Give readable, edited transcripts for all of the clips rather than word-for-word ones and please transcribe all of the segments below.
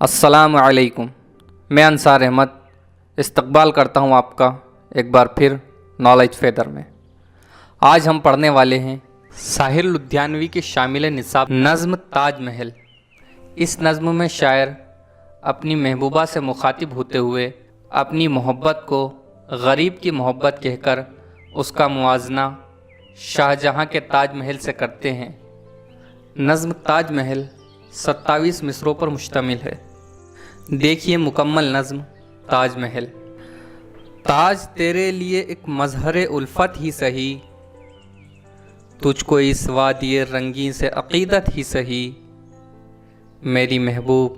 السلام علیکم، میں انصار احمد استقبال کرتا ہوں آپ کا ایک بار پھر نالج فیدر میں۔ آج ہم پڑھنے والے ہیں ساحر لدھیانوی کی شامل نصاب نظم تاج محل۔ اس نظم میں شاعر اپنی محبوبہ سے مخاطب ہوتے ہوئے اپنی محبت کو غریب کی محبت کہہ کر اس کا موازنہ شاہجہاں کے تاج محل سے کرتے ہیں۔ نظم تاج محل 27 مصرعوں پر مشتمل ہے۔ دیکھیے مکمل نظم تاج محل۔ تاج تیرے لیے ایک مظہر الفت ہی سہی، تجھ کو اس وادی رنگین سے عقیدت ہی سہی، میری محبوب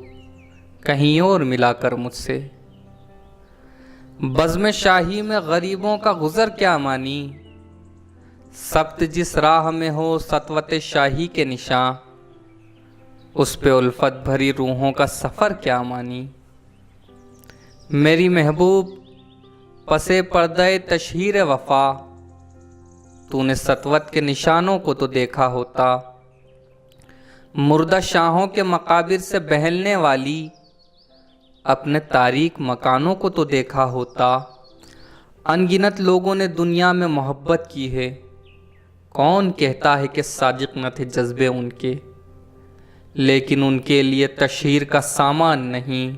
کہیں اور ملا کر مجھ سے، بزم شاہی میں غریبوں کا گزر کیا مانی، سبت جس راہ میں ہو سطوت شاہی کے نشاں، اس پہ الفت بھری روحوں کا سفر کیا مانی، میری محبوب پسے پردہ تشہیر وفا، تو نے سطوت کے نشانوں کو تو دیکھا ہوتا، مردہ شاہوں کے مقابر سے بہلنے والی اپنے تاریک مکانوں کو تو دیکھا ہوتا، ان گنت لوگوں نے دنیا میں محبت کی ہے، کون کہتا ہے کہ صادق نہ تھے جذبے ان کے، لیکن ان کے لیے تشہیر کا سامان نہیں،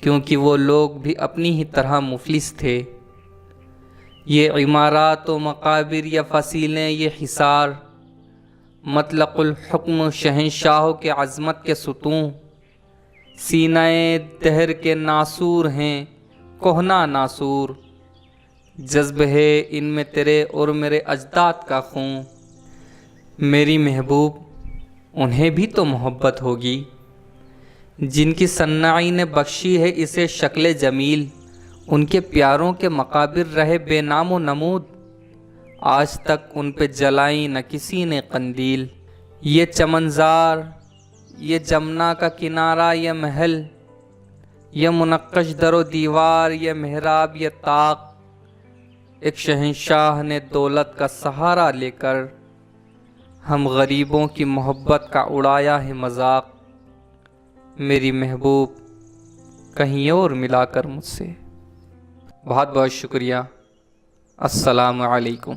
کیونکہ وہ لوگ بھی اپنی ہی طرح مفلس تھے۔ یہ عمارات و مقابر یا فصیلیں، یہ حصار مطلق الحکم شہنشاہوں کے عظمت کے ستون، سینہ دہر کے ناسور ہیں کہنا ناسور، جذب ہے ان میں تیرے اور میرے اجداد کا خون، میری محبوب انہیں بھی تو محبت ہوگی جن کی صناعی نے بخشی ہے اسے شکل جمیل، ان کے پیاروں کے مقابر رہے بے نام و نمود، آج تک ان پہ جلائی نہ کسی نے قندیل، یہ چمنزار، یہ جمنا کا کنارہ، یہ محل، یہ منقش در و دیوار، یہ محراب، یہ طاق، ایک شہنشاہ نے دولت کا سہارا لے کر ہم غریبوں کی محبت کا اڑایا ہے مذاق، میری محبوب کہیں اور ملا کر مجھ سے۔ بہت بہت شکریہ۔ السلام علیکم۔